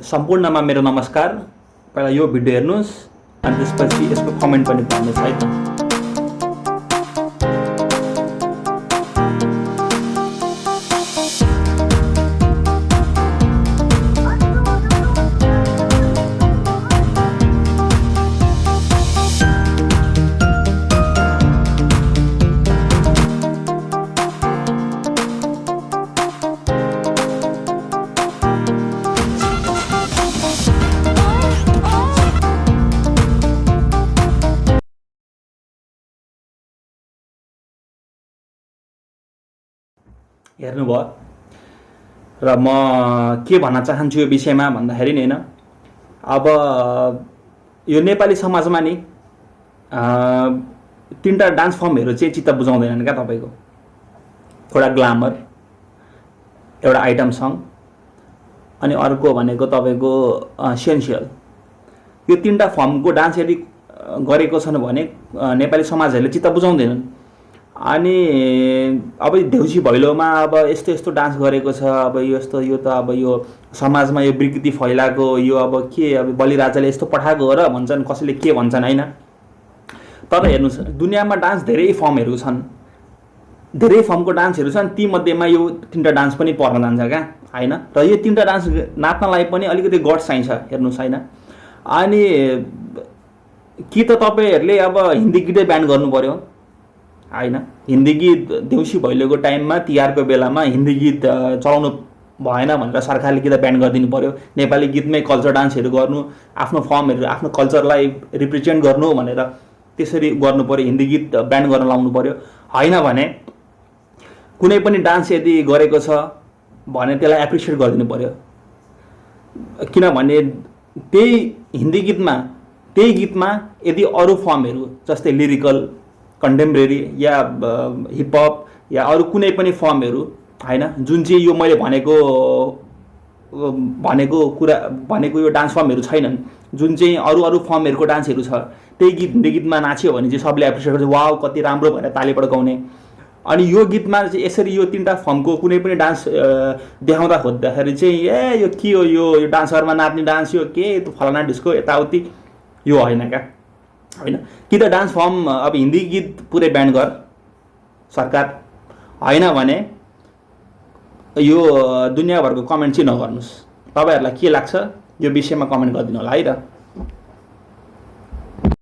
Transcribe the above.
सम्पूर्णमा मेरो नमस्कार। पहिला यो भिडियो हेर्नुस् अनि त्यसपछि यसको कमेन्ट पनि पढ्नुस् है त। हेर्नुभयो र म के भन्न चाहन्छु यो विषयमा भन्दाखेरि नि हैन, अब यो नेपाली समाजमा नि तीनटा डान्स फर्महरू चाहिँ चित्त बुझाउँदैनन् क्या तपाईको। एउटा ग्ल्यामर, एउटा आइटम सङ अनि अर्को भनेको तपाईको सेन्सुअल। यो तीनटा फर्मको डान्स यदि गरेको छन् भने नेपाली समाजहरूले चित्त बुझाउँदैनन्। अनि अब देउसी भैलोमा अब यस्तो यस्तो डान्स गरेको छ, अब यस्तो यो त अब यो समाजमा यो विकृति फैलाएको, यो अब के अब बलिराजाले यस्तो पठाएको हो र भन्छन्, कसैले के भन्छन् हैन। तर हेर्नुस्, दुनियाँमा डान्स धेरै फर्महरू छन्, धेरै फर्मको डान्सहरू छन्। ती मध्येमा यो तीनटा डान्स पनि पर्न जान्छ क्या हैन। र यो तीनटा डान्स नाच्नलाई पनि अलिकति गट्स चाहिन्छ हेर्नुस् हैन। अनि कि त तपाईहरुले अब हिन्दी गीतै ब्यान गर्नु पर्यो हैन। हिन्दी गीत देउसी भैलोको टाइममा तिहारको बेलामा हिन्दी गीत चलाउनु भएन भनेर सरकारले कि त ब्यान गरिदिनु पर्यो। नेपाली गीतमै कल्चर डान्सहरू गर्नु, आफ्नो फर्महरू, आफ्नो कल्चरलाई रिप्रेजेन्ट गर्नु भनेर त्यसरी गर्नु पर्यो। हिन्दी गीत ब्यान गर्न लाउनु पर्यो। हैन भने कुनै पनि डान्स यदि गरेको छ भने त्यसलाई एप्रिसिएट गरिदिनु पर्यो। किनभने त्यही हिन्दी गीतमा, त्यही गीतमा यदि अरू फर्महरू जस्तै लिरिकल, कन्टेम्पोरेरी या हिपहप या अरू कुनै पनि फर्महरू हैन, जुन चाहिँ यो मैले भनेको यो डान्स फर्महरू छैनन्, जुन चाहिँ अरू फर्महरूको डान्सहरू छ, त्यही गीत हिन्दी गीतमा नाच्यो भने चाहिँ सबले एप्रिसिएट गर्छ, वाउ कति राम्रो भनेर ताली पड्काउने। अनि यो गीतमा चाहिँ यसरी यो तीनटा फर्मको कुनै पनि डान्स देखाउँदा खोज्दाखेरि चाहिँ यो के हो, यो डान्सरमा नाच्ने डान्स, यो के फलाना डिस्को यताउति, यो होइन क्या हैन। कि त डान्स फर्म अब हिन्दी गीत पुरै ब्यान गर सरकार, हैन भने यो दुनियाँभरको कमेन्ट चाहिँ नगर्नुस्। तपाईहरुलाई के लाग्छ यो विषयमा कमेन्ट गरिदिनु होला है त।